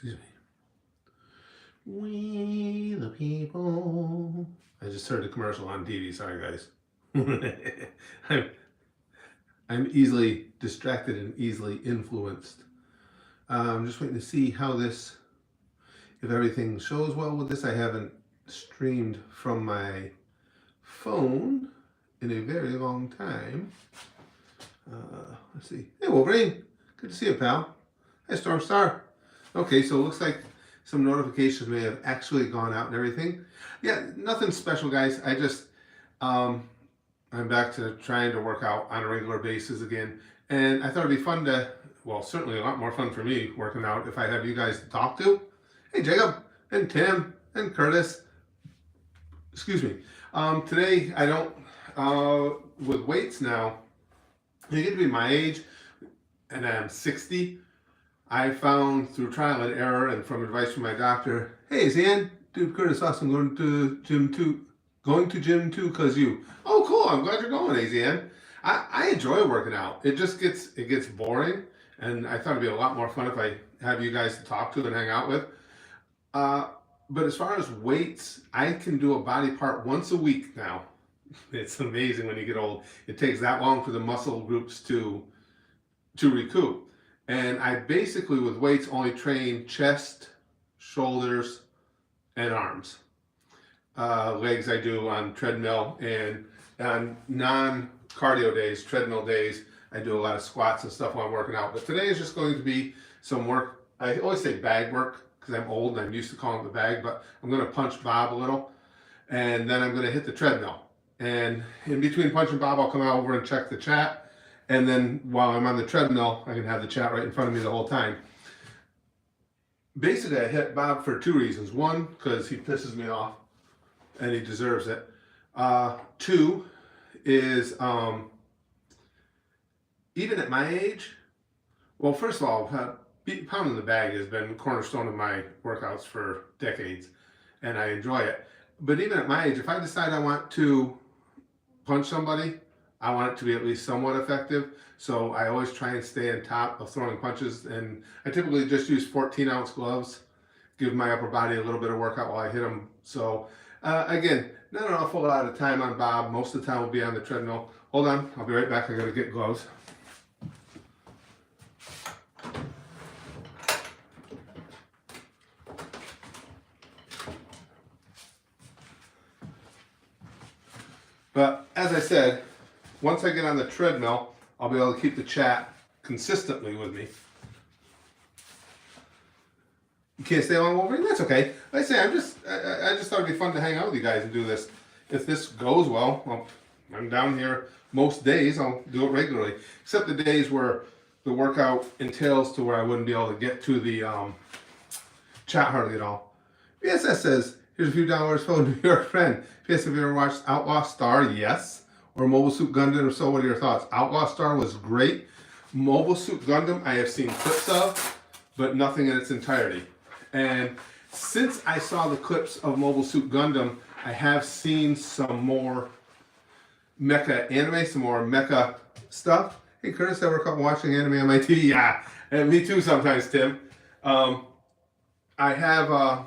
Excuse me. We the people. I just heard a commercial on TV. Sorry, guys. I'm easily distracted and easily influenced. I'm just waiting to see how this, if everything shows well with this. I haven't streamed from my phone in a very long time. Let's see. Hey, Wolverine. Good to see you, pal. Hey, Stormstar. Okay, so it looks like some notifications may have actually gone out and everything. Yeah, nothing special, guys. I just, I'm back to trying to work out on a regular basis again. And I thought it'd be fun to, well, certainly a lot more fun for me working out if I have you guys to talk to. Hey, Jacob, and Tim, and Curtis. Excuse me. Today, I don't, with weights now, you get to be my age, and I'm 60. I found through trial and error and from advice from my doctor, hey, Zan, dude, Curtis, awesome, going to gym too because you. Oh, cool, I'm glad you're going, Zan. I enjoy working out. It just gets boring, and I thought it'd be a lot more fun if I have you guys to talk to and hang out with. But as far as weights, I can do a body part once a week now. It's amazing when you get old. It takes that long for the muscle groups to recoup. And I basically, with weights, only train chest, shoulders, and arms. Legs I do on treadmill, and on non-cardio days, treadmill days, I do a lot of squats and stuff while I'm working out. But today is just going to be some work. I always say bag work because I'm old and I'm used to calling it the bag, but I'm going to punch Bob a little, and then I'm going to hit the treadmill. And in between punch and Bob, I'll come over and check the chat. And then while I'm on the treadmill, I can have the chat right in front of me the whole time. Basically, I hit Bob for two reasons. One, because he pisses me off, and he deserves it. Two is, even at my age, well, first of all, pounding the bag has been the cornerstone of my workouts for decades, and I enjoy it. But even at my age, if I decide I want to punch somebody, I want it to be at least somewhat effective. So I always try and stay on top of throwing punches. And I typically just use 14-ounce gloves, give my upper body a little bit of workout while I hit them. So again, not an awful lot of time on Bob. Most of the time we'll be on the treadmill. Hold on, I'll be right back. I gotta get gloves. But as I said, once I get on the treadmill, I'll be able to keep the chat consistently with me. You can't stay long, Wolverine? That's okay. Like I say, I just thought it'd be fun to hang out with you guys and do this. If this goes well, I'm down here most days. I'll do it regularly, except the days where the workout entails to where I wouldn't be able to get to the chat hardly at all. BSS says, here's a few dollars for a New York friend. PS, have you ever watched Outlaw Star? Yes. Or Mobile Suit Gundam? If so, what are your thoughts? Outlaw Star was great. Mobile Suit Gundam, I have seen clips of, but nothing in its entirety. And since I saw the clips of Mobile Suit Gundam, I have seen some more mecha anime, some more mecha stuff. Hey, Curtis, ever come watching anime on my TV? Yeah, and me too sometimes, Tim. I have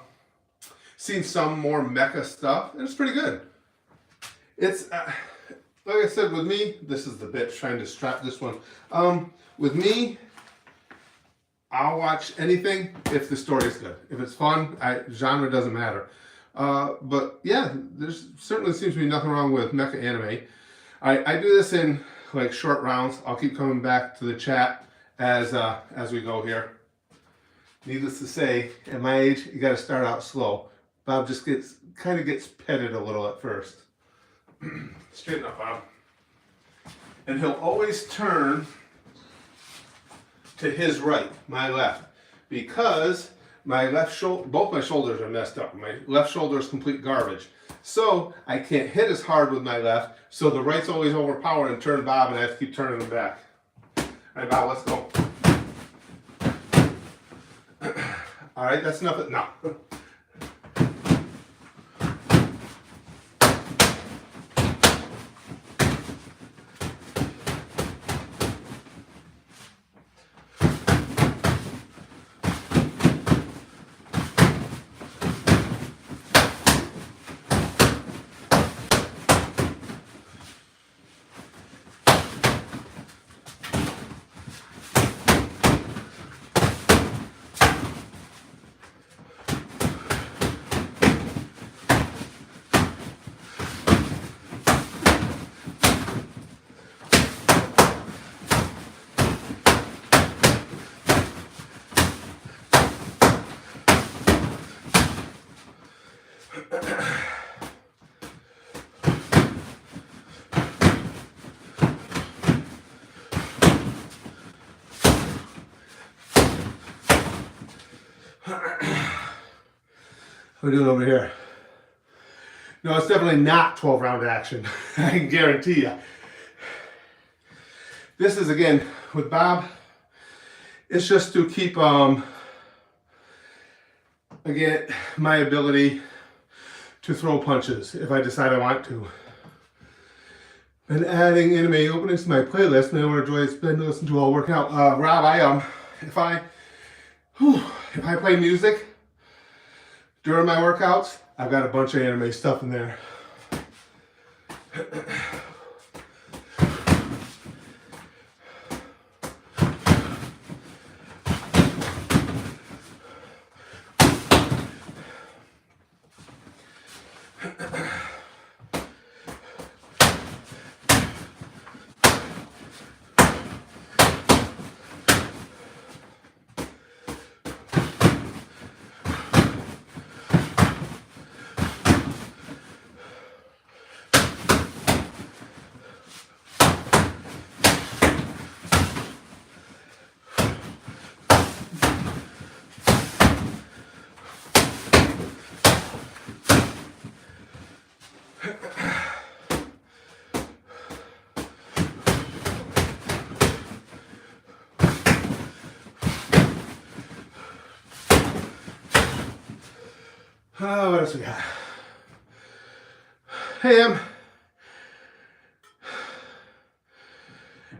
seen some more mecha stuff, and it's pretty good. It's, like I said, with me, this is the bitch trying to strap this one. With me, I'll watch anything if the story is good. If it's fun, genre doesn't matter. But yeah, there's certainly seems to be nothing wrong with mecha anime. I do this in like short rounds. I'll keep coming back to the chat as we go here. Needless to say, at my age, you got to start out slow. Bob just kind of gets petted a little at first. Straighten up, Bob. And he'll always turn to his right, my left, because my left shoulder, both my shoulders are messed up. My left shoulder is complete garbage. So I can't hit as hard with my left, so the right's always overpowered and turn Bob, and I have to keep turning him back. All right, Bob, let's go. All right, that's enough. No. What are we doing over here? No, it's definitely not 12 round action. I can guarantee you. This is, again, with Bob, it's just to keep, again, my ability to throw punches if I decide I want to. And adding anime openings to my playlist, and I want to enjoy it, spend to listen to all workout. Rob, if I play music during my workouts, I've got a bunch of anime stuff in there. What else we got? Hey,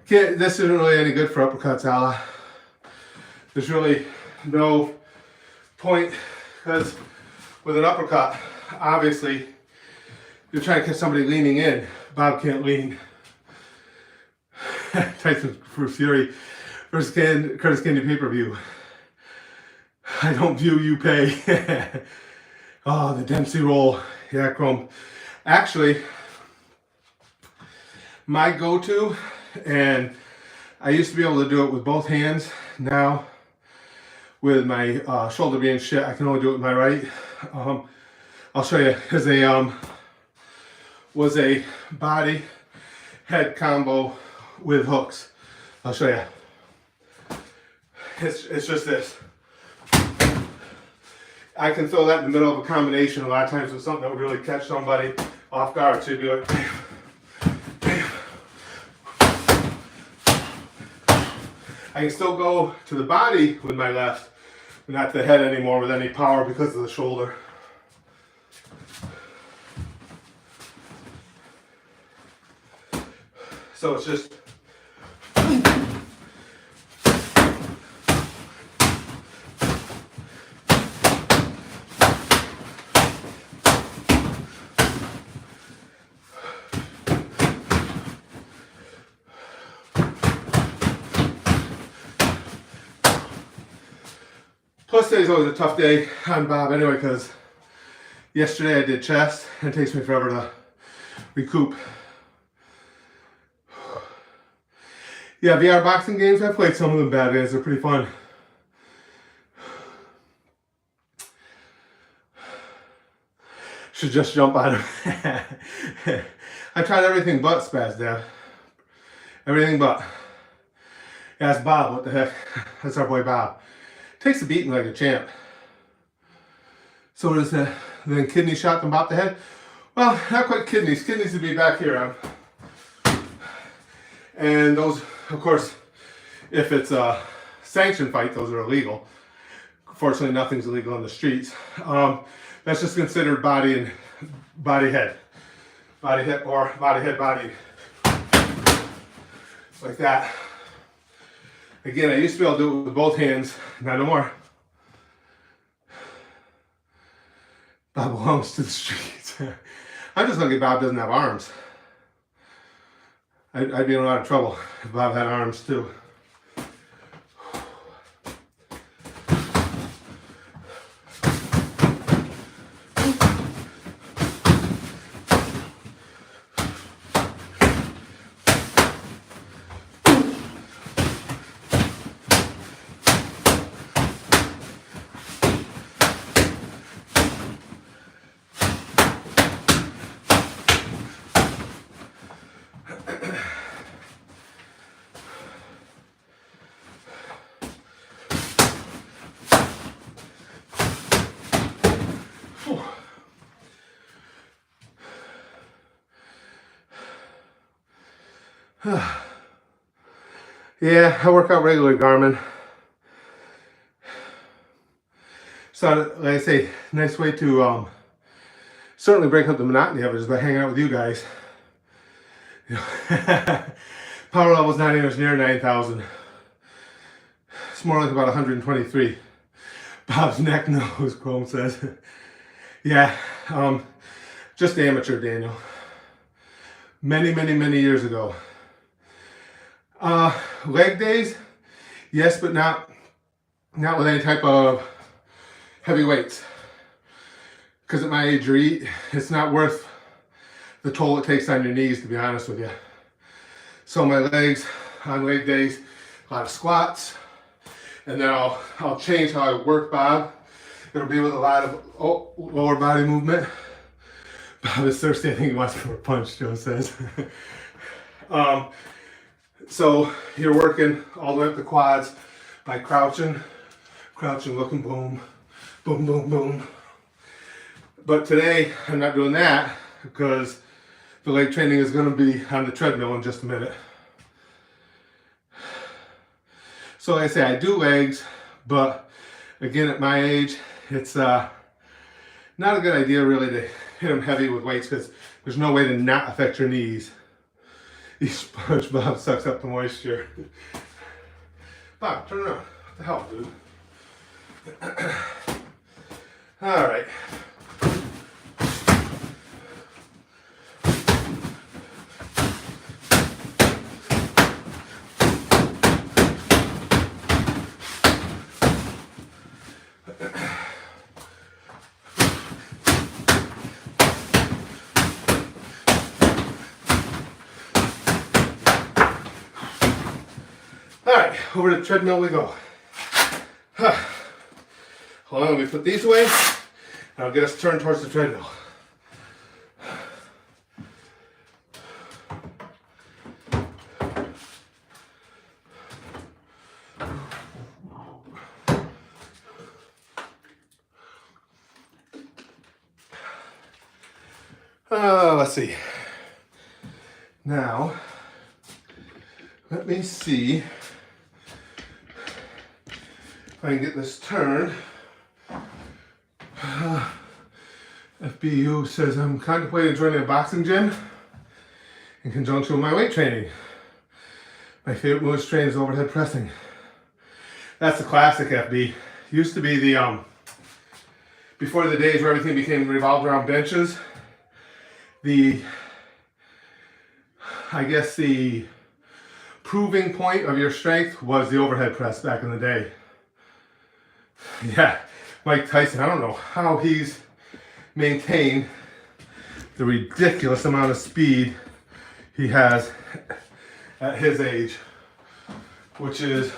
this isn't really any good for uppercuts, Ala. There's really no point, because with an uppercut, obviously, you're trying to catch somebody leaning in. Bob can't lean. Tyson Fury versus Curtis Candy pay-per-view. I don't view, you pay. Oh, the Dempsey roll. Yeah, Chrome. Actually, my go-to, and I used to be able to do it with both hands. Now, with my shoulder being shit, I can only do it with my right. I'll show you. Was a body head combo with hooks. I'll show you. It's just this. I can throw that in the middle of a combination a lot of times with something that would really catch somebody off guard. So you'd be like, bam, bam. I can still go to the body with my left, but not the head anymore with any power because of the shoulder. So it's just plus today's always a tough day on Bob anyway, because yesterday I did chest and it takes me forever to recoup. Yeah, VR boxing games, I played some of them bad days, they're pretty fun. Should just jump on him. I tried everything but Spaz Dad. Everything but. Ask Bob, what the heck? That's our boy Bob. Takes a beating like a champ. So what is that? Then kidney shot them about the head? Well, not quite kidneys. Kidneys would be back here. And those, of course, if it's a sanctioned fight, those are illegal. Fortunately, nothing's illegal on the streets. That's just considered body and body head. Body head or body head body. Like that. Again, I used to be able to do it with both hands, not no more. Bob belongs to the streets. I'm just lucky Bob doesn't have arms. I'd be in a lot of trouble if Bob had arms too. Yeah, I work out regularly, Garmin. So, like I say, nice way to certainly break up the monotony of it is by hanging out with you guys. You know, power level's not anywhere near 9,000. It's more like about 123. Bob's neck knows, Chrome says. Yeah, just amateur, Daniel. Many years ago. Leg days, yes, but not with any type of heavy weights. Because at my age, it's not worth the toll it takes on your knees, to be honest with you. So my legs on leg days, a lot of squats, and then I'll change how I work Bob. It'll be with a lot of lower body movement. Bob is thirsty. I think he wants for a punch, Joe says. So you're working all the way up the quads by crouching, looking, boom, boom, boom, boom. But today I'm not doing that because the leg training is going to be on the treadmill in just a minute. So like I say, I do legs, but again, at my age, it's not a good idea really to hit them heavy with weights because there's no way to not affect your knees. SpongeBob sucks up the moisture. Bob, turn around. What the hell, dude? All right. Alright, over to the treadmill we go. Hold on, let me put these away. And I'll get us turned towards the treadmill. Let's see. Now, let me see if I can get this turned. FBU says I'm contemplating joining a boxing gym in conjunction with my weight training. My favorite move to train is overhead pressing. That's the classic, FB. Used to be the before the days where everything became revolved around benches. I guess the proving point of your strength was the overhead press back in the day. Yeah, Mike Tyson, I don't know how he's maintained the ridiculous amount of speed he has at his age, which is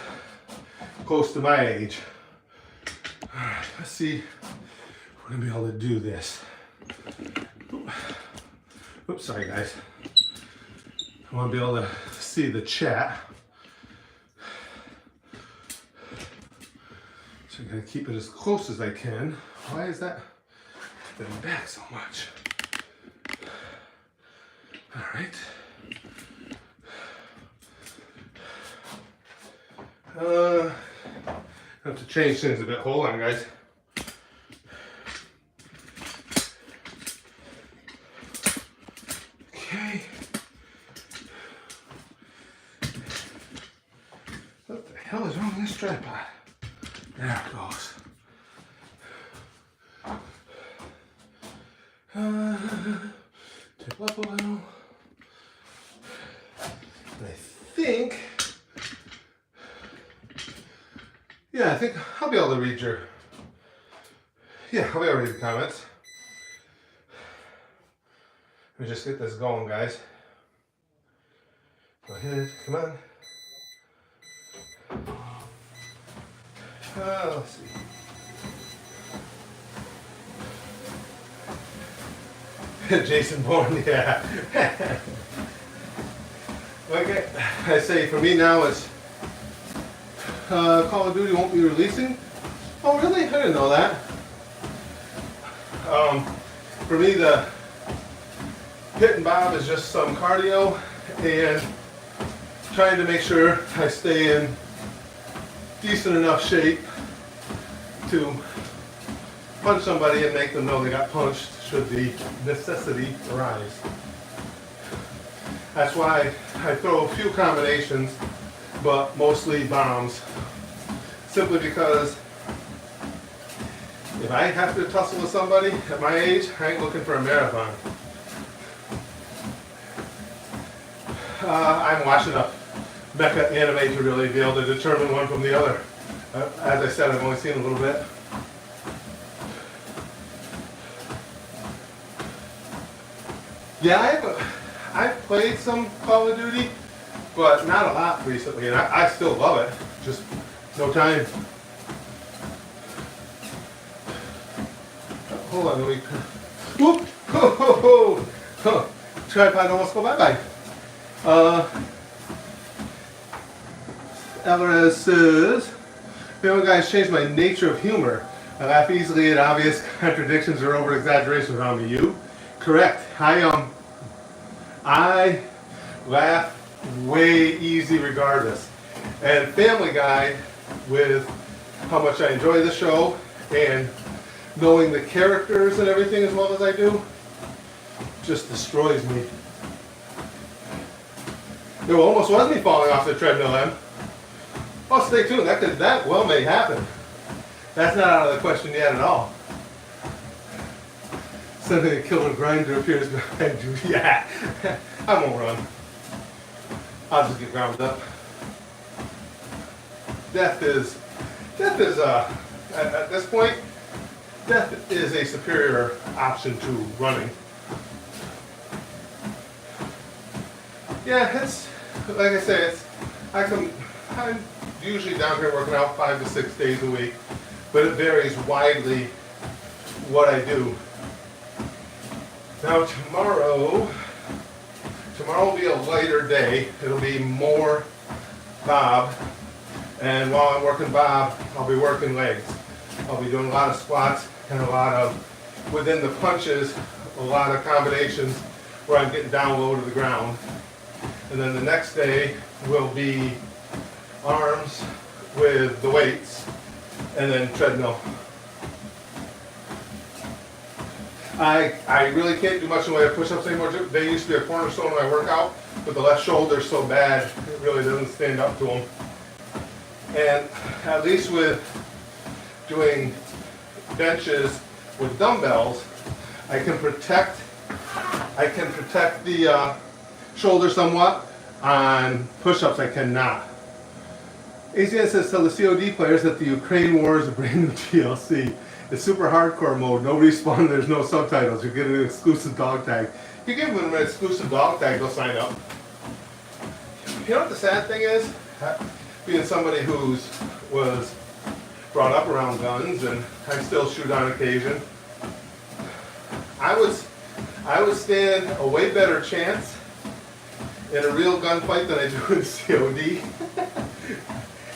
close to my age. All right, let's see if we're gonna be able to do this. Oops, sorry guys. I want to be able to see the chat. So I'm going to keep it as close as I can. Why is that been back so much? All right. I have to change things a bit. Hold on, guys. Okay. What the hell is wrong with this tripod? There it goes. Tip up a little. I think, yeah, I think I'll be able to read your, yeah, I'll be able to read the comments. Let me just get this going, guys. Go ahead, come on. Let's see. Jason Bourne, yeah. Okay, I say for me now it's Call of Duty won't be releasing. Oh really? I didn't know that. For me the Hit and Bob is just some cardio and trying to make sure I stay in decent enough shape to punch somebody and make them know they got punched should the necessity arise. That's why I throw a few combinations, but mostly bombs. Simply because if I have to tussle with somebody at my age, I ain't looking for a marathon. I'm watching a mecha anime to really be able to determine one from the other. As I said, I've only seen a little bit. Yeah, I've played some Call of Duty, but not a lot recently, and I still love it. Just no time. Hold on, let me. Whoop! Ho, ho, ho. Huh. Tripod almost go bye-bye. Alvarez says, "Family Guy's changed my nature of humor. I laugh easily at obvious contradictions or over-exaggerations around me. You? Correct. I laugh way easy regardless. And Family Guy, with how much I enjoy the show and knowing the characters and everything as well as I do, just destroys me. It almost was me falling off the treadmill, Em. Oh, stay tuned. That well may happen. That's not out of the question yet at all. Something a killer grinder appears behind you. Yeah, I won't run. I'll just get grounded up. Death is at this point, death is a superior option to running. Yeah, it's like I say, I'm usually down here working out 5 to 6 days a week, but it varies widely what I do. Now tomorrow will be a lighter day. It'll be more Bob, and while I'm working Bob, I'll be working legs. I'll be doing a lot of squats and a lot of, within the punches, a lot of combinations where I'm getting down low to the ground. And then the next day will be arms with the weights, and then treadmill. I really can't do much in the way of push-ups anymore. They used to be a cornerstone of my workout, but the left shoulder is so bad, it really doesn't stand up to them. And at least with doing benches with dumbbells, I can protect the shoulder somewhat. On push-ups, I cannot. ACN says, tell the COD players that the Ukraine war is a brand new DLC. It's super hardcore mode, no respawn, there's no subtitles. You get an exclusive dog tag. If you give them an exclusive dog tag, they'll sign up. You know what the sad thing is? Being somebody who was brought up around guns, and I still shoot on occasion, I would stand a way better chance in a real gunfight than I do in COD.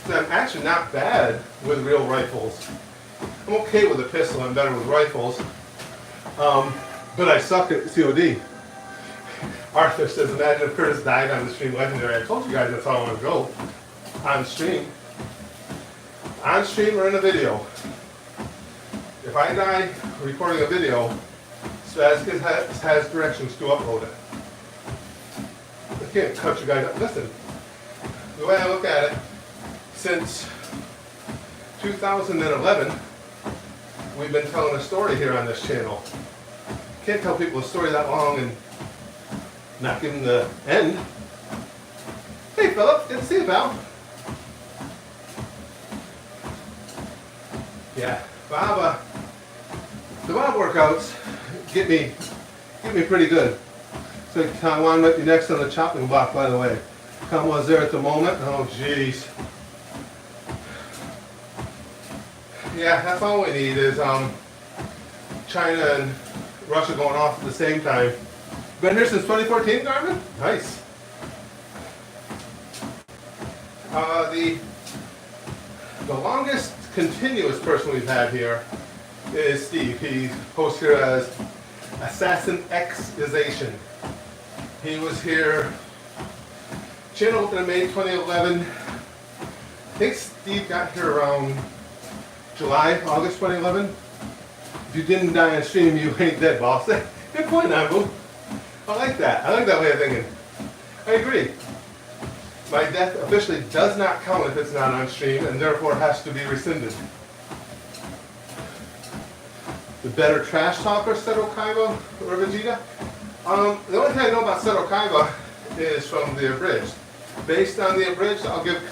So I'm actually not bad with real rifles. I'm okay with a pistol, I'm better with rifles. But I suck at COD. Arthur says, imagine if Curtis died on the stream legendary. I told you guys that's how I want to go. On stream. On stream or in a video. If I die recording a video, Spazkid has directions to upload it. I can't cut you guys up. Listen, the way I look at it, since 2011, we've been telling a story here on this channel. Can't tell people a story that long and not give them the end. Hey Philip, good to see you, pal. Yeah, Bob, the Bob workouts get me pretty good. So Taiwan might be next on the chopping block, by the way. Taiwan's there at the moment. Oh, jeez. Yeah, that's all we need is China and Russia going off at the same time. Been here since 2014, Garmin? Nice. The longest continuous person we've had here is Steve. He posts here as Assassin Xization. He was here Channel opened in May 2011. I think Steve got here around August 2011. If you didn't die on stream, you ain't dead, boss. Good point, Nabu. I like that. I like that way of thinking. I agree. My death officially does not count if it's not on stream, and therefore has to be rescinded. The better trash talker, Seto Kaiba or Vegeta? The only thing I know about Seto Kaiba is from the abridged. Based on the abridged, I'll give,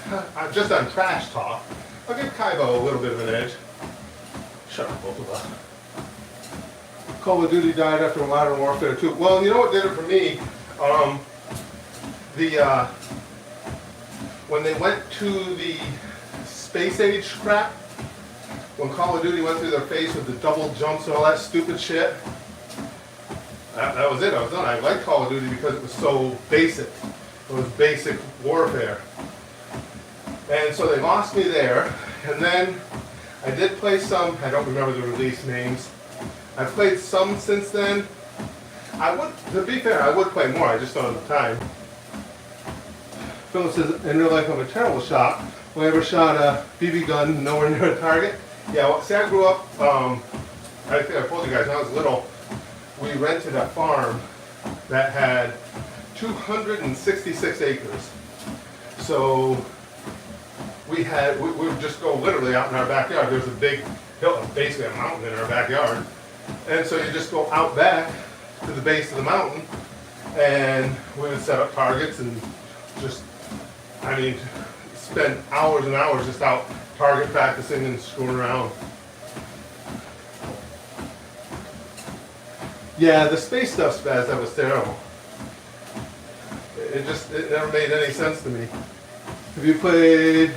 just on trash talk, I'll give Kaiba a little bit of an edge. Shut up, both of us. Call of Duty died after Modern Warfare 2. Well, you know what did it for me? When they went to the space age crap, when Call of Duty went through their face with the double jumps and all that stupid shit, that was it. I was done. I liked Call of Duty because it was so basic. It was basic warfare. And so they lost me there. And then I did play some, I don't remember the release names. I've played some since then. To be fair, I would play more, I just don't have the time. Philip says, in real life I'm a terrible shot. When I ever shot a BB gun nowhere near a target. Yeah, well, see, I grew up, I think I told you guys, when I was little, we rented a farm that had 266 acres. So we would just go literally out in our backyard. There was a big hill, basically a mountain in our backyard. And so you just go out back to the base of the mountain and we would set up targets and just, I mean, spend hours and hours just out target practicing and screwing around. Yeah, the space stuff, Spaz, that was terrible. It never made any sense to me. Have you played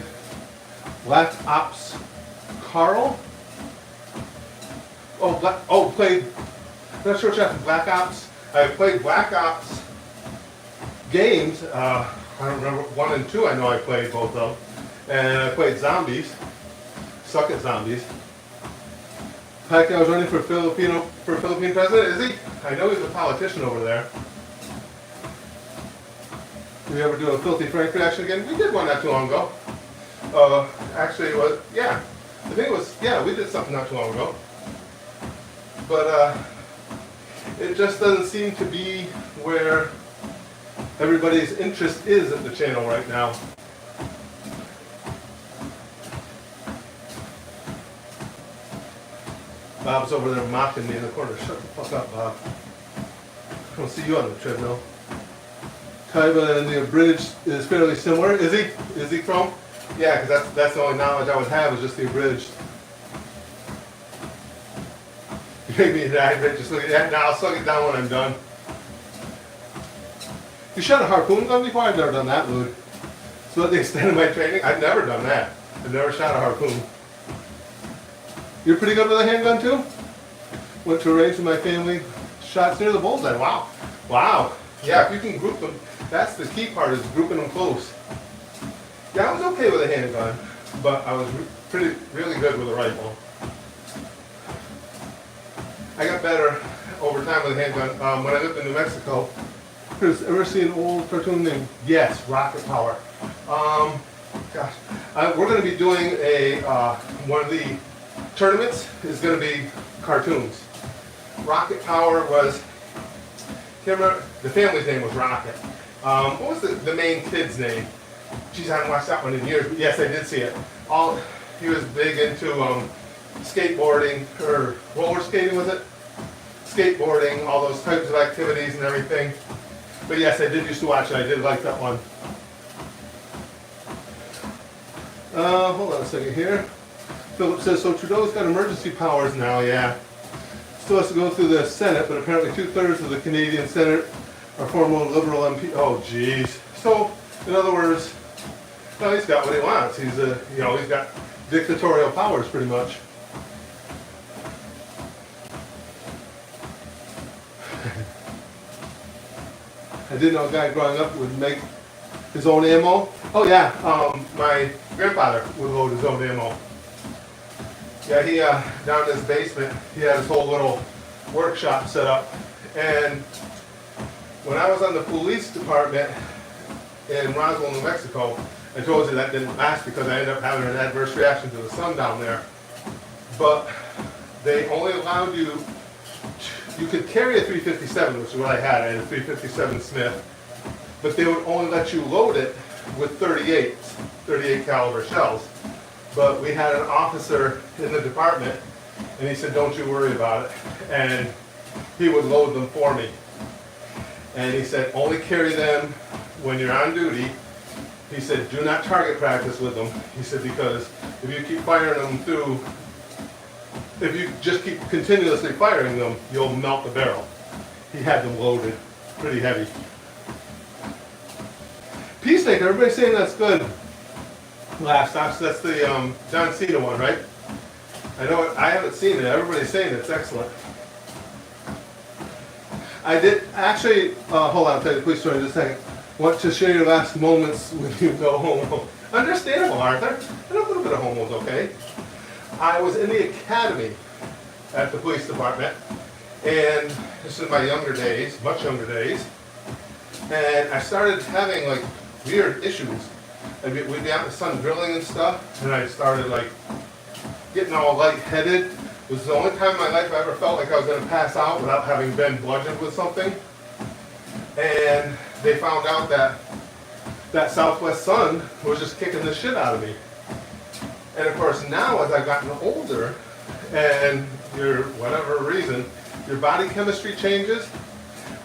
Black Ops Carl? Played, I'm not sure what you have Black Ops. I played Black Ops games. I don't remember, 1 and 2 I know I played both of them. And I played Zombies. Suck at Zombies. Pacquiao's running for Philippine president, is he? I know he's a politician over there. Do we ever do a Filthy Frank reaction again? We did one not too long ago. Actually, it was, yeah. I think it was, yeah, we did something not too long ago. But it just doesn't seem to be where everybody's interest is at the channel right now. Bob's over there mocking me in the corner. Shut the fuck up, Bob. I don't see you on the treadmill. Kaiba and the abridged is fairly similar. Is he? Is he from? Yeah, because that's the only knowledge I would have is just the abridged. You make me dehydrate. Just look at that. Now I'll suck it down when I'm done. You shot a harpoon gun before? I've never done that, Lude. So at the extent of my training, I've never done that. I've never shot a harpoon. You're pretty good with a handgun too? Went to a range with my family, shots near the bullseye. Wow. Wow. Yeah, if you can group them, that's the key part, is grouping them close. Yeah, I was okay with a handgun, but I was really good with a rifle. I got better over time with a handgun. When I lived in New Mexico, ever seen an old cartoon named, yes, Rocket Power. We're going to be doing one of the tournaments is going to be cartoons. Rocket Power was, can't remember, the family's name was Rocket. What was the main kid's name? Geez, I haven't watched that one in years, but yes, I did see it. He was big into skateboarding, or roller skating, was it? Skateboarding, all those types of activities and everything. But yes, I did used to watch it. I did like that one. Hold on a second here. Philip says, so Trudeau's got emergency powers now, yeah. Still has to go through the Senate, but apparently 2/3 of the Canadian Senate are former Liberal MP. Oh, geez. So, in other words, no, he's got what he wants. He's he's got dictatorial powers, pretty much. I didn't know a guy growing up would make his own ammo. Oh yeah, my grandfather would load his own ammo. Yeah, he down in his basement, he had his whole little workshop set up. And when I was on the police department, in Roswell, New Mexico. I told you that didn't last because I ended up having an adverse reaction to the sun down there. But they only allowed you could carry a 357, which is what I had. I had a 357 Smith, but they would only let you load it with 38 caliber shells. But we had an officer in the department, and he said, don't you worry about it. And he would load them for me. And he said, only carry them when you're on duty. He said, do not target practice with them. He said, because if you keep firing them through, if you just keep continuously firing them, you'll melt the barrel. He had them loaded, pretty heavy. Peacemaker, everybody's saying that's good. Last stops, that's the John Cena one, right? I know it, I haven't seen it. Everybody's saying it's excellent. I did actually, hold on, I'll tell you the police story in just a second. Want to share your last moments when you go home. Understandable, Arthur. And a little bit of homo's okay. I was in the academy at the police department, and this is my younger days, much younger days, and I started having like weird issues. We'd be out in the sun drilling and stuff, and I started like getting all lightheaded. It was the only time in my life I ever felt like I was going to pass out without having been bludgeoned with something. And they found out that that southwest sun was just kicking the shit out of me. And of course now as I've gotten older and your whatever reason, your body chemistry changes.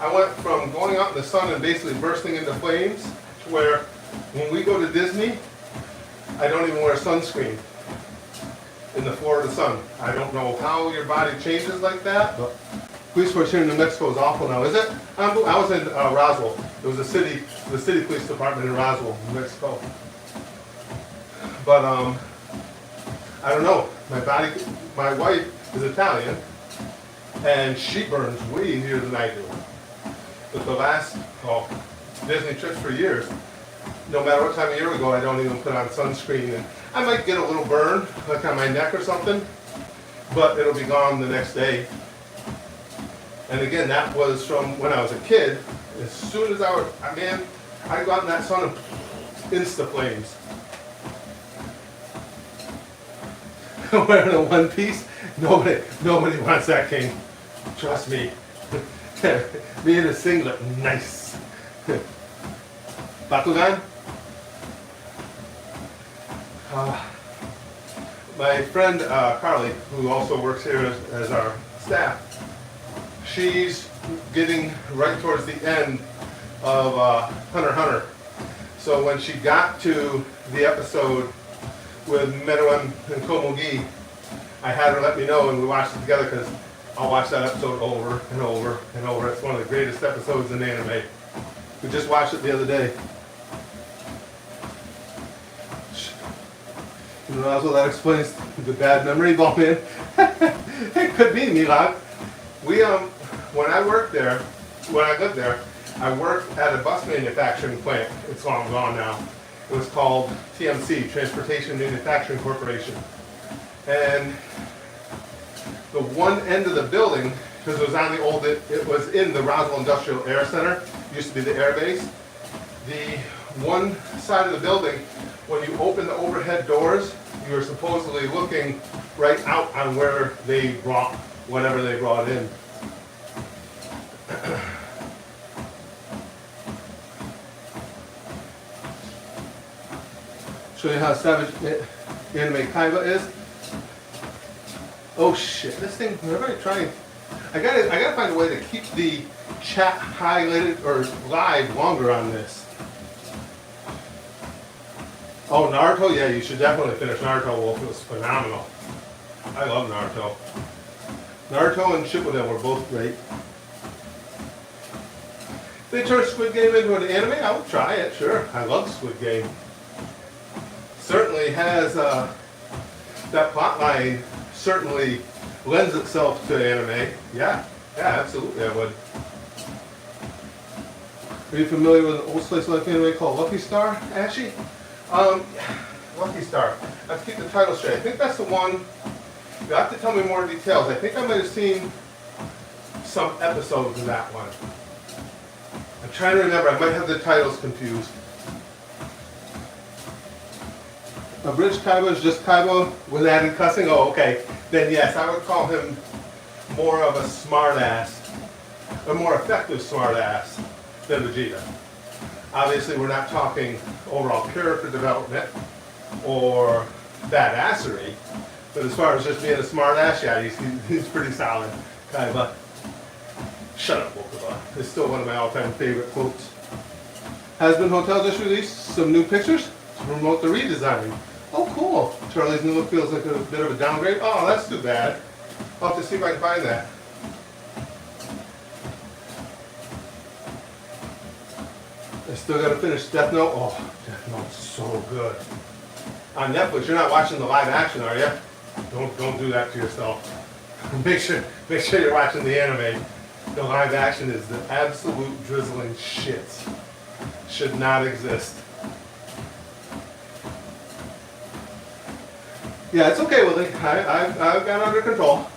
I went from going out in the sun and basically bursting into flames to where when we go to Disney, I don't even wear sunscreen in the Florida sun. I don't know how your body changes like that, but police force here in New Mexico is awful now, is it? I was in Roswell. It was the city police department in Roswell, New Mexico. But I don't know. My wife is Italian, and she burns way easier than I do. But the last Disney trips for years, no matter what time of year we go, I don't even put on sunscreen. And I might get a little burn, like on my neck or something, but it'll be gone the next day. And again, that was from when I was a kid. As soon as I'd go out in that sun and insta flames. Wearing a one piece, nobody wants that, King. Trust me. Me in a singlet, nice. Bakugan? My friend Carly, who also works here as our staff, she's getting right towards the end of Hunter x Hunter. So when she got to the episode with Meruem and Komugi, I had her let me know and we watched it together because I'll watch that episode over and over and over. It's one of the greatest episodes in anime. We just watched it the other day. You know, also that explains the bad memory ball in. It could be, Milad. When I lived there, I worked at a bus manufacturing plant. It's long gone now. It was called TMC, Transportation Manufacturing Corporation. And the one end of the building, because it was in the Roswell Industrial Air Center, used to be the air base. The one side of the building, when you open the overhead doors, you were supposedly looking right out on where they brought whatever they brought in. Show you how savage anime Kaiba is. Oh shit, this thing, whenever I try, I gotta find a way to keep the chat highlighted or live longer on this. Oh, Naruto? Yeah, you should definitely finish Naruto, Wolf. It was phenomenal. I love Naruto. Naruto and Shippuden were both great. If they turn Squid Game into an anime, I would try it, sure. I love Squid Game. Certainly has, that plot line certainly lends itself to anime. Yeah, absolutely I would. Are you familiar with an old slice of life anime called Lucky Star, Ashy? Lucky Star. I have to keep the title straight. I think that's the one. You'll have to tell me more details. I think I might have seen some episodes of that one. I'm trying to remember. I might have the titles confused. A bridge Kaiba is just Kaiba with added cussing? Oh, okay. Then yes, I would call him more of a smartass, a more effective smartass than Vegeta. Obviously, we're not talking overall character development or badassery, but as far as just being a smartass, yeah, he's pretty solid. Kaiba. Shut up, Mokuba. It's still one of my all-time favorite quotes. Hasbin Hotel just released some new pictures to promote the redesign. Oh, cool. Charlie's new look feels like a bit of a downgrade. Oh, that's too bad. I'll have to see if I can find that. I still got to finish Death Note. Oh, Death Note's so good. On Netflix, you're not watching the live action, are you? Don't do that to yourself. make sure you're watching the anime. The live action is the absolute drizzling shit. Should not exist. Yeah, it's okay, Willie. I've got it under control.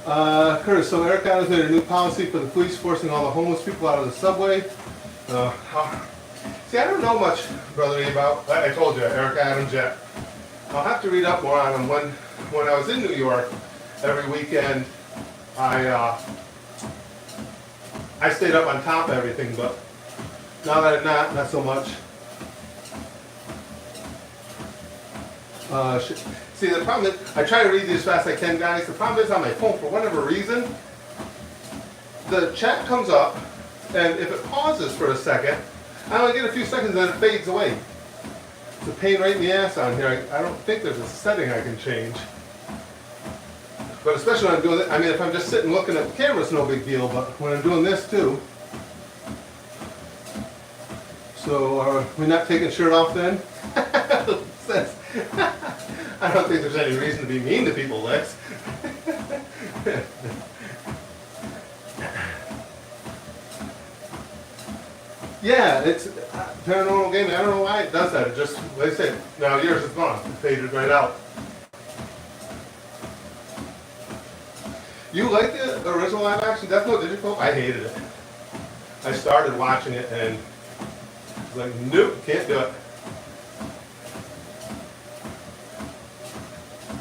Curtis, so Eric Adams made a new policy for the police forcing all the homeless people out of the subway. See, I don't know much, Brother E, about, I told you, Eric Adams yet. I'll have to read up more on him. When I was in New York, every weekend, I stayed up on top of everything, but now that I'm not so much. See, the problem is, I try to read these as fast as I can, guys. The problem is on my phone, for whatever reason, the chat comes up, and if it pauses for a second, I only get a few seconds and then it fades away. It's a pain right in the ass on here. I don't think there's a setting I can change. But especially when I'm doing it, I mean, if I'm just sitting looking at the camera, it's no big deal, but when I'm doing this too. So, are we not taking shirt off then? I don't think there's any reason to be mean to people, Lex. Yeah, it's paranormal gaming. I don't know why it does that. It just, like I said, now yours is gone. It faded right out. You like the original live action Death Note? Did you, Pope? I hated it. I started watching it and was like, nope, can't do it.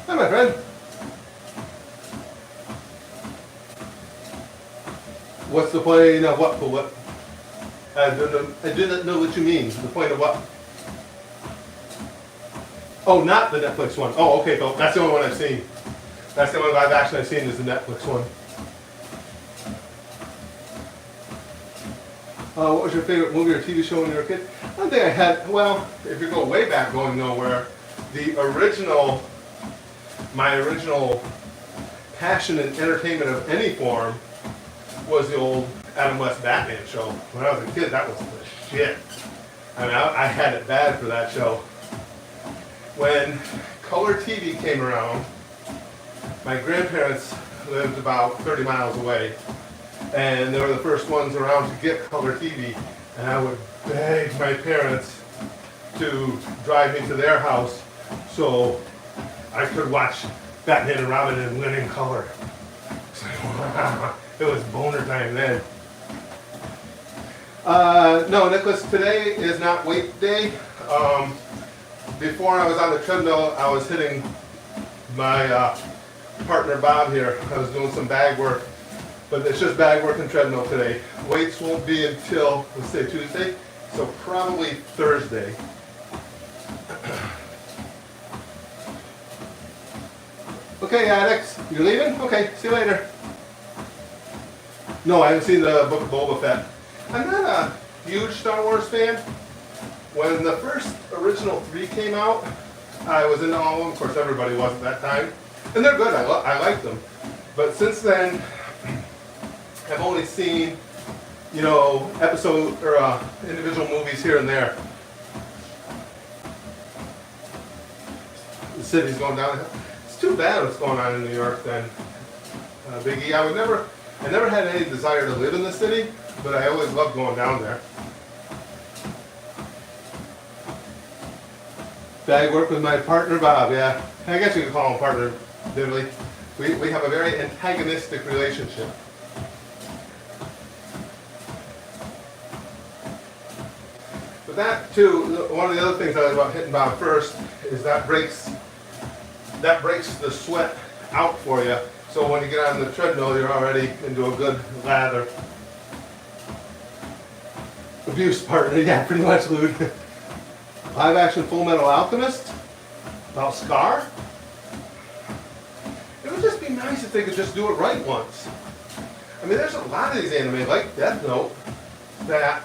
Hi, my friend. What's the point of what? For what? I do not know what you mean. The point of what? Oh, not the Netflix one. Oh, okay, Phil. That's the only one I've seen. That's the only live action I've seen is the Netflix one. What was your favorite movie or TV show when you were a kid? I don't think I had, well, if you go way back going nowhere, my original passion and entertainment of any form was the old Adam West Batman show. When I was a kid, that was the shit. I mean, I had it bad for that show. When color TV came around, my grandparents lived about 30 miles away, and they were the first ones around to get color TV, and I would beg my parents to drive me to their house so I could watch Batman and Robin in living color. It's like, wow, it was boner time then. No, Nicholas, today is not weight day. Before I was on the treadmill, I was hitting my partner Bob here. I was doing some bag work, but it's just bag work and treadmill today. Weights won't be until, let's say Tuesday, so probably Thursday. Okay, Alex, you're leaving? Okay, see you later. No, I haven't seen the Book of Boba Fett. I'm not a huge Star Wars fan. When the first original 3 came out, I was into all of them. Of course, everybody was at that time. And they're good, I like them. But since then, I've only seen, episode or individual movies here and there. The city's going down. It's too bad what's going on in New York then, Big E. I never had any desire to live in the city, but I always loved going down there. Bag work with my partner Bob, yeah. I guess you could call him partner, literally. We have a very antagonistic relationship. But that too, one of the other things I like about hitting Bob first is that breaks the sweat out for you. So when you get on the treadmill, you're already into a good lather. Abuse partner, yeah, pretty much, Lude. Live action Full Metal Alchemist about Scar. It would just be nice if they could just do it right once. I mean, there's a lot of these anime, like Death Note, that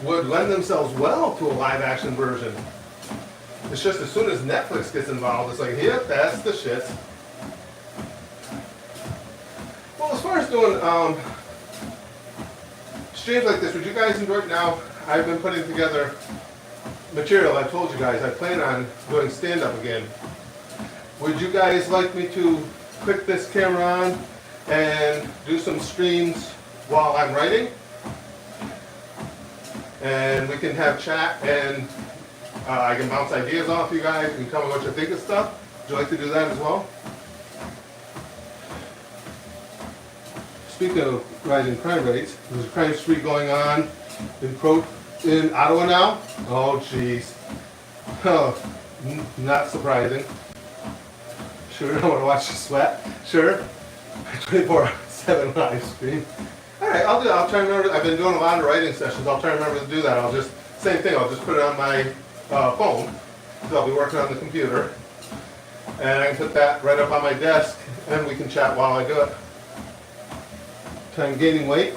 would lend themselves well to a live action version. It's just as soon as Netflix gets involved, it's like, yep, that's the shit. Well, as far as doing streams like this, would you guys enjoy it now? I've been putting together material. I told you guys I plan on doing stand-up again. Would you guys like me to click this camera on and do some streams while I'm writing? And we can have chat, and I can bounce ideas off you guys and tell me what you think of stuff. Would you like to do that as well? Speaking of rising crime rates, there's a crime spree going on in Ottawa now. Oh, jeez. Oh, not surprising. Sure, I want to watch you sweat. Sure. 24/7 live stream. Alright, I'll try and remember. I've been doing a lot of writing sessions. I'll try and remember to do that. Same thing, I'll just put it on my phone, because I'll be working on the computer. And I can put that right up on my desk, and we can chat while I do it. I'm gaining weight.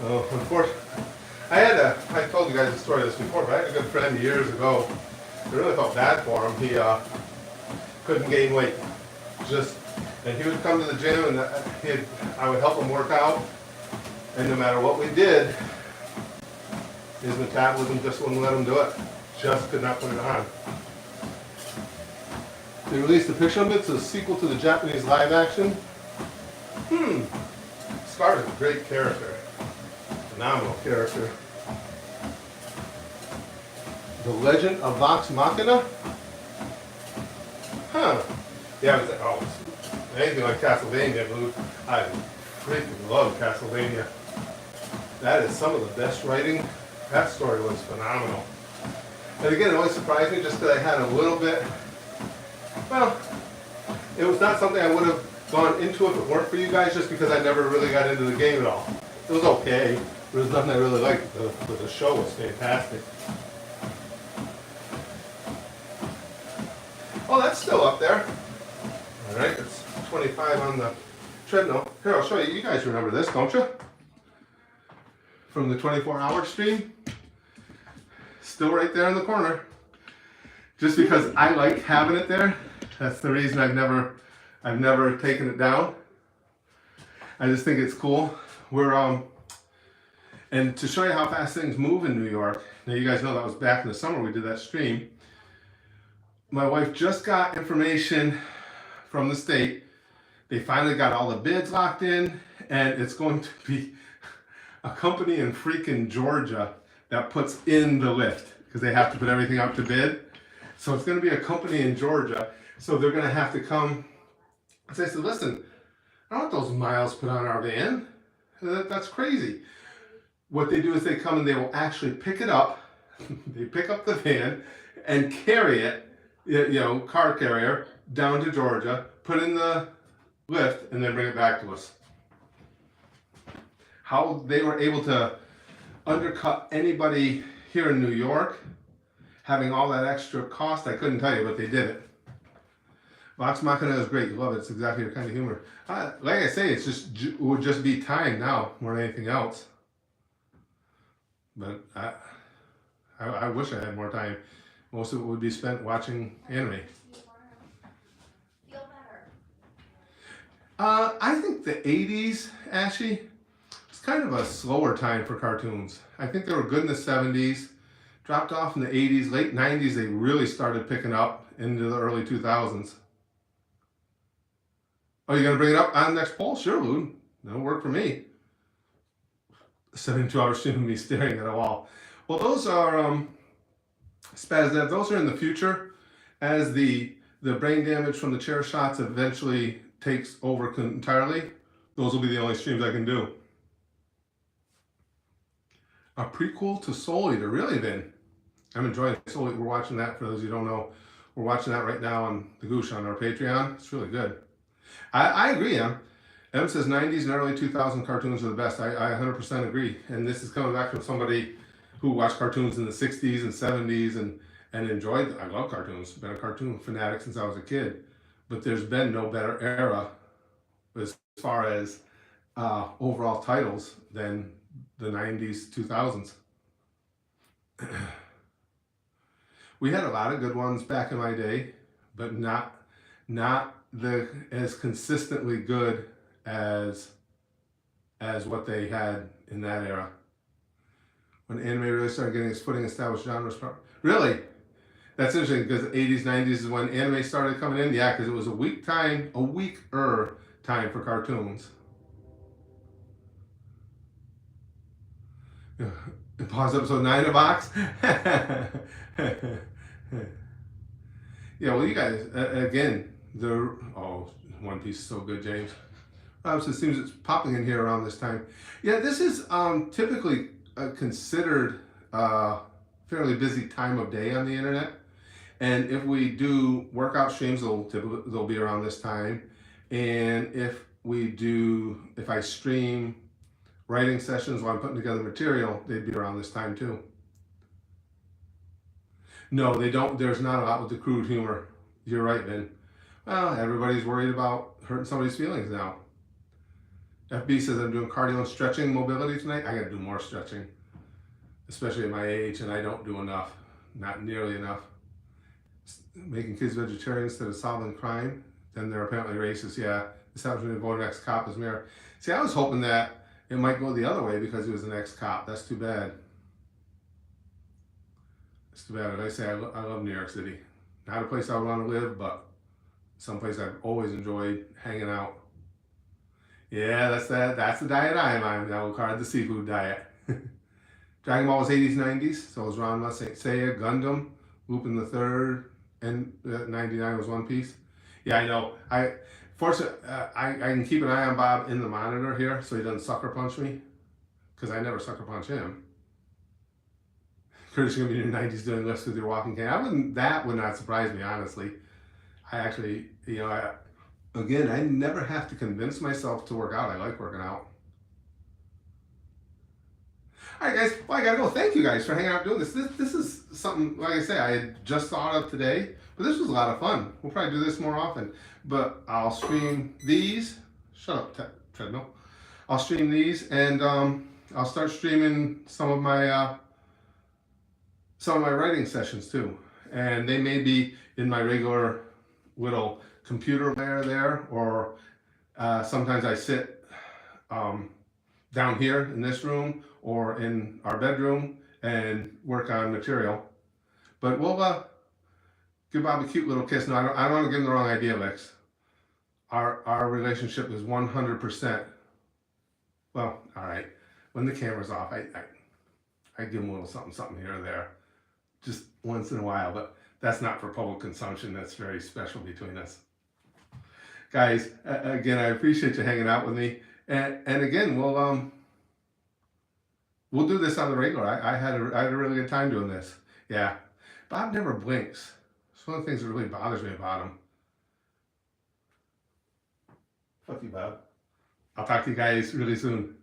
Oh, unfortunately. I told you guys the story of this before, but I had a good friend years ago. I really felt bad for him. He couldn't gain weight. And he would come to the gym, and I would help him work out. And no matter what we did, his metabolism just wouldn't let him do it. Just could not put it on. They released a picture of it. It's a sequel to the Japanese live action. Scar is a great character. Phenomenal character. The Legend of Vox Machina? Huh. Yeah, it's anything like Castlevania, Blue. I freaking love Castlevania. That is some of the best writing. That story was phenomenal. And again, it always surprised me just that I had a little bit, well, it was not something I would have gone into if it weren't for you guys, just because I never really got into the game at all. It was okay. There was nothing I really liked, but the show was fantastic. Oh, that's still up there. All right, it's 25 on the treadmill. Here, I'll show you. You guys remember this, don't you? From the 24-hour stream. Still right there in the corner. Just because I like having it there. That's the reason I've never taken it down. I just think it's cool. And to show you how fast things move in New York. Now you guys know that was back in the summer we did that stream. My wife just got information from the state. They finally got all the bids locked in, and it's going to be a company in freaking Georgia that puts in the lift, because they have to put everything up to bid. So it's going to be a company in Georgia. So they're going to have to come. So I said, listen, I don't want those miles put on our van. That's crazy. What they do is they come and they will actually pick it up. They pick up the van and carry it, car carrier, down to Georgia, put in the lift, and then bring it back to us. How they were able to undercut anybody here in New York, having all that extra cost, I couldn't tell you, but they did it. Vox Machina is great. You love it. It's exactly your kind of humor. Like I say, it would just be time now more than anything else. But I wish I had more time. Most of it would be spent watching anime. I think the 80s, Ashy, was kind of a slower time for cartoons. I think they were good in the 70s, dropped off in the 80s, late 90s they really started picking up into the early 2000s. Oh, you gonna bring it up on the next poll? Sure, Lou. That'll work for me. 72-hour stream of me staring at a wall. Well, those are SpazDev. Those are in the future, as the brain damage from the chair shots eventually takes over entirely. Those will be the only streams I can do. A prequel to Soul Eater, really, then? I'm enjoying it. So we're watching that. For those who don't know, we're watching that right now on the Goosh on our Patreon. It's really good. I agree, Em. Em says 90s and early 2000 cartoons are the best. I 100% agree. And this is coming back from somebody who watched cartoons in the 60s and 70s and enjoyed them. I love cartoons. Been a cartoon fanatic since I was a kid. But there's been no better era as far as overall titles than the 90s, 2000s. We had a lot of good ones back in my day, but not as consistently good as what they had in that era. When anime really started getting its footing, established genres. Really? That's interesting because the 80s, 90s is when anime started coming in. Yeah, because it was a weaker time for cartoons. And pause episode 9 of Vox. Yeah, well, you guys, again, One Piece is so good, James. So it seems it's popping in here around this time. Yeah, this is typically considered a fairly busy time of day on the internet. And if we do workout streams, they'll be around this time. And if I stream writing sessions while I'm putting together material, they'd be around this time too. No, they don't. There's not a lot with the crude humor. You're right, Vin. Well, everybody's worried about hurting somebody's feelings now. FB says I'm doing cardio and stretching mobility tonight. I gotta do more stretching, especially at my age, and I don't do enough. Not nearly enough. Making kids vegetarian instead of solving crime, then they're apparently racist. Yeah, this happens when you vote ex-cop as mayor. See, I was hoping that it might go the other way because he was an ex-cop. That's too bad. It's too bad. As I say, I love New York City. Not a place I would want to live, but someplace I've always enjoyed hanging out. Yeah, that's the diet I am on. I will call it the seafood diet. Dragon Ball was 80s, 90s. So was Ranma, Seiya, Gundam, Lupin the Third, and 99 was One Piece. Yeah, I know. Fortunately, I can keep an eye on Bob in the monitor here so he doesn't sucker punch me, because I never sucker punch him. Curtis, you're gonna be in your 90s doing lifts with your walking cane. That would not surprise me, honestly. I actually, I never have to convince myself to work out. I like working out. All right, guys. Well, I gotta go. Thank you guys for hanging out doing this. This is something, like I say, I had just thought of today, but this was a lot of fun. We'll probably do this more often. But I'll stream these. Shut up, treadmill. I'll stream these, and I'll start streaming some of my writing sessions too, and they may be in my regular little computer layer there, or sometimes I sit down here in this room or in our bedroom and work on material. But we'll give Bob a cute little kiss. No, I don't want to give him the wrong idea, Lex. Our relationship is 100%. Well, all right. When the camera's off, I give him a little something here or there, just once in a while. But that's not for public consumption. That's very special between us. Guys, again, I appreciate you hanging out with me. And again, we'll do this on the regular. I had a really good time doing this. Yeah. Bob never blinks. It's one of the things that really bothers me about him. Fuck you, Bob. I'll talk to you guys really soon.